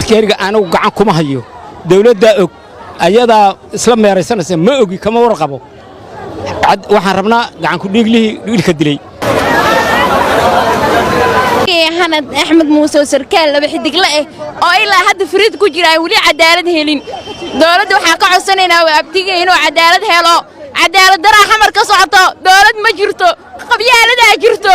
askariga anigu gacan kuma hayo dawladda og ayada isla meeraysanaysa ma ogi kama warqabo waxaan rabnaa gacan ku dhiiglihii dilay hanad axmed muuse sarkaal laba xidigle oo ilaa hadda fariid ku jira ay wali cadaalad helin dawladda waxa ka codsanaynaa abtiga inuu cadaalad helo cadaalad dara xamar ka socoto dawlad ma jirto qabyaalada jirto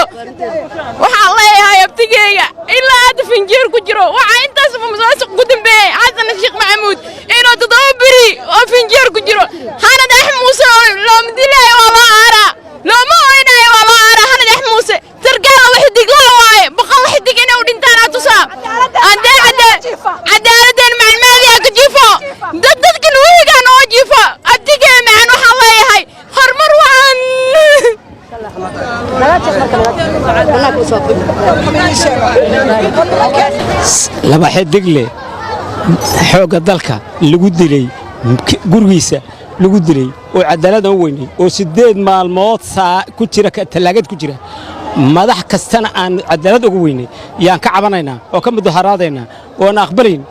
waxa leeyahay abtigeyga ilaa hadda finjeer ku jiro waxa intaas musuq ku dambeeyay xasan sheekh maxamuud inuu tadawbiri oo finjeer ku jiro hanad axmed muuse loo midilay wala ara loo ma oynay wala ara hanad axmed muuse sarkaal laba xidigle waaye boqol xidig inuu dhintaan atusa cadaaladeen macnaheedu ka jifo dadka nuuga noo jifo abtigey macaan waxa leeyahay hormar waan laba xidigle xooga dalka lagu dilay gurigiisa lagu dilay oo cadaalad oo weyn oo 8 maalmood ku jira talaagad ku jira madax kastana aan cadaalad ugu weynay yaan ka cabanaynaa oo ka mudaharaadayna oo aan aqbalayn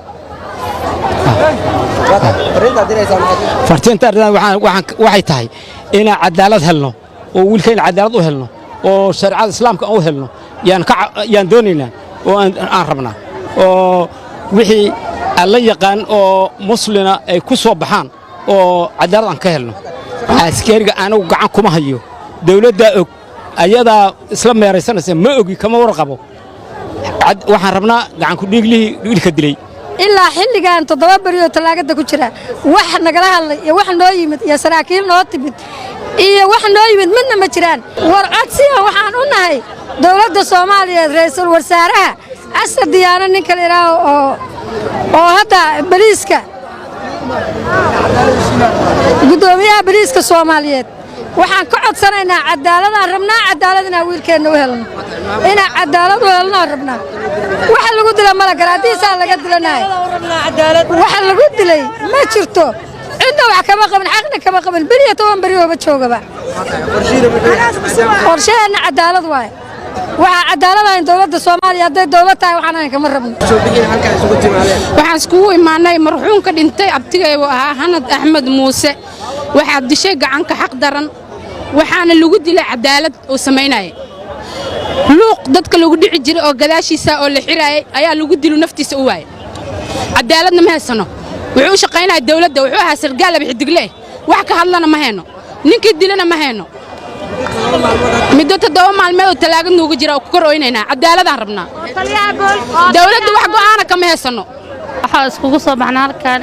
fartiinta waxay tahay inaan cadaalad helno oo wiilkeen cadaalad u helno oo sharciyada islaamka u helno yaan doonaynaa oo aan rabnaa oo wixii alla yaqaan oo muslina ay ku soo baxaan oo cadaalad aan ka helno askariga anigu gacan kuma hayo dawladda og ayada isla meeraysanaysa ma ogi kama warqabo waxaan rabnaa gacan ku dhiiglihii dilay ilaa xilligan 7 bari oo talaagada ku jira wax nagala hadlay iyo wax noo yimid iyo saraakiil noo timid iyo wax noo yimid midna ma jiraan war codsiga waxaan u nahay dawladda Soomaaliyeed ra'iisul wasaaraha Asad Diyaano ninka leeyahay oo hadda bariiska gudoomiyaha bariiska Soomaaliyeed waxaan ka codsanaynaa cadaalad aan rabnaa cadaaladna wiilkeena u helno ina cadaalad u helno rabnaa waxa lagu dilay mala garaadiisa laga dilanay waxa lagu dilay ma jirto inta wax kama qaban xaqna kama qaban bariya 10 bari oo ba joogaba qorsheena cadaalad waay waxa cadaalad ah in dawladda Soomaaliya haday dawlad tahay waxaan kama rabno waxaan isku imaanay marxuumka dhintay abtigay ahaa hanad axmed muuse waxa dishay gacanka xaq daran waxaana lagu dilay cadaalad oo sameynay luuq dadka lagu dhici jiray oo gadaashiisa oo la xiraayay ayaa lagu dilu naftiisa u waayay cadaaladna ma haysano wuxuu shaqeynaa dawladda wuxuu ahaa sargaal laba xidigle wax ka hadlana ma hayno ninkii dilana ma hayno middo 7 maalmood oo talaagad noogu jira oo ku korooynaynaa cadaaladaan rabnaa dawladda wax go'aana kama haysano waxa iskugu soo baxnaa halkan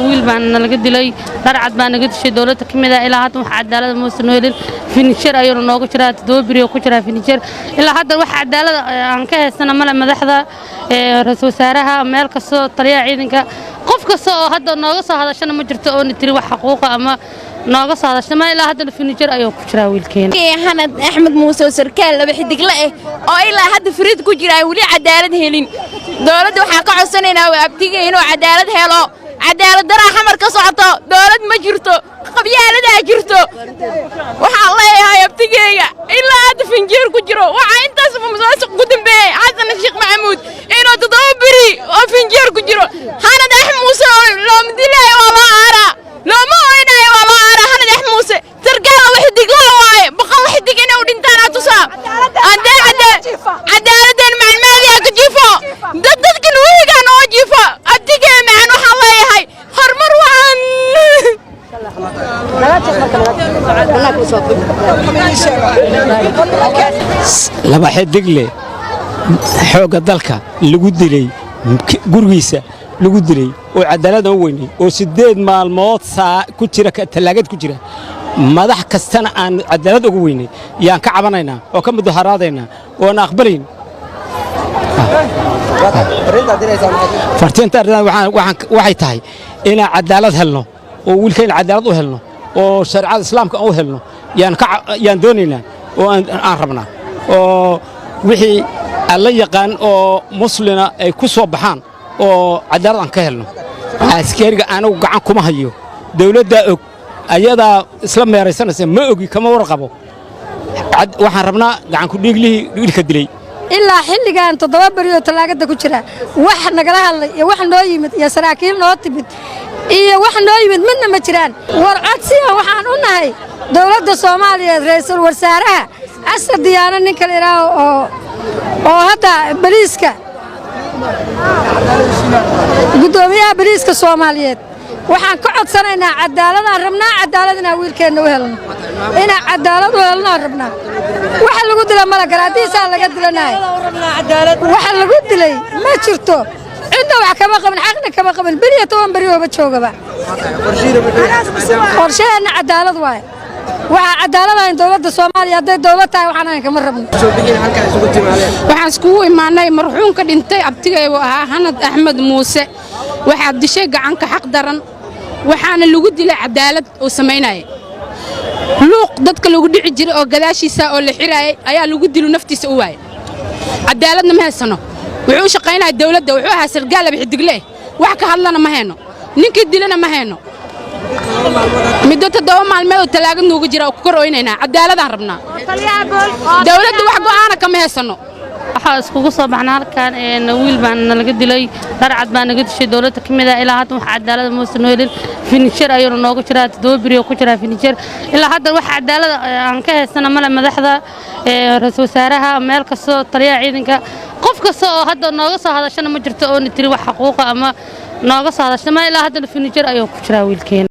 wiil baan laga dilay darcad baan naga dishay dawladda kamid ah ilaa hadda wax cadaalad muusan helin finisher ayuu nooga jiraa 7 bari oo ku jira finisher ilaa hadda wax cadaalad aan ka haysana mala madaxda ra'iisul wasaaraha meel kasto taliyaha ciidanka qof kasta oo hadda nooga soo hadashana ma jirto oo nitiri wax xuquuq ama nooga soo hadashana ilaa hadda finisher ayuu ku jira wiilkeen hanad axmed muuse sarkaal laba xidigle oo ilaa hadda fariid ku jira ay wali cadaalad helin dawladda waxa ka codsanaynaa abtiga inuu cadaalad helo cadaalad dara xamar ka socoto dawlad ma jirto qabyaalada jirto waxa leeyahay abtigeyga ilaa hadda finjeer ku jiro waxa intaas musuq ku dambeeyay xasan sheekh maxamuud inuu tadawbiri oo finjeer ku jiro hanad axmed muuse loo midilay wala ara loo ma oynay wala ara hanad axmed muuse sarkaal laba xidigle waaye boqol xidig inuu dhintaan atusa cadaaladeen macnaheedu ka jifo dadka nuuga noo jifo abtigey macaan waxa leeyahay hormar waan laba xidigle xooga dalka lagu dilay gurigiisa lagu dilay oo cadaalad oo weyn oo 8 maalmood ku jira talaagad ku jira madax kastana aan cadaalad ugu weynay yaan ka cabanaynaa oo ka mudaharaadayna oo aan aqbalayn fartiinta waxay tahay inaan cadaalad helno oo wiilkeen cadaalad u helno oo sharciyada islaamka u helno yaan doonaynaa oo aan rabnaa oo wixii alla yaqaan oo muslina ay ku soo baxaan oo cadaalad aan ka helno askariga anigu gacan kuma hayo dawladda og ayada isla meeraysanaysa ma ogi kama warqabo waxaan rabnaa gacan ku dhiiglihii dilay ilaa xilligan 7 bari oo talaagada ku jira wax nagala hadlay iyo wax noo yimid iyo saraakiil noo timid iyo wax noo yimid midna ma jiraan war codsiga waxaan u nahay dawladda Soomaaliyeed ra'iisul wasaaraha Asad Diyaano ninka leeyahay oo hadda bariiska gudoomiyaha bariiska Soomaaliyeed waxaan ka codsanaynaa cadaaladaan rabnaa cadaaladna wiilkeena u helno ina cadaalad u helno rabnaa waxa lagu dilay mala garaadiisa laga dilanay waxa lagu dilay ma jirto inta wax kama qaban xaqna kama qaban bariya 10 bari oo joogaba qorsheena cadaalad waay waxa cadaalad ah dawladda Soomaaliya haday dawlad tahay waxaan kama rabno waxaan isku imaanay marxuumka dhintay abtigay ahaa Hanad Axmed Muuse waxa dishay gacanka xaq daran waxaana lagu dilay cadaalad oo sameynay luuq dadka lagu dhici jiray oo gadaashiisa oo la xiraayay ayaa lagu dilo naftiisa u waayay cadaaladna ma haysano wuxuu shaqeynaa dawladda wuxuu ahaa sargaal bixidigle wax ka hadlana ma hayno ninkii dilana ma hayno middo 7 maalmood oo talaagad noogu jira oo ku korooynayna cadaaladaan rabnaa dawladda wax go'aana kama haysano waxa iskugu soo baxnaa halkaan wiil baan laga dilay darcad baan naga dishay dawladda kamid ah ilaa hadda wax cadaalad muusan noo helin finisher ayuu nooga jiraa 7 bari oo ku jira finisher ilaa hadda wax cadaalad aan ka haysana mala madaxda ra'iisul wasaaraha meel kasto taliyaha ciidanka qof kasto oo hadda nooga soo hadashana ma jirto oo nitiri wax xuquuq ama nooga soo hadashana ilaa hadda finisher ayuu ku jira wiilkeen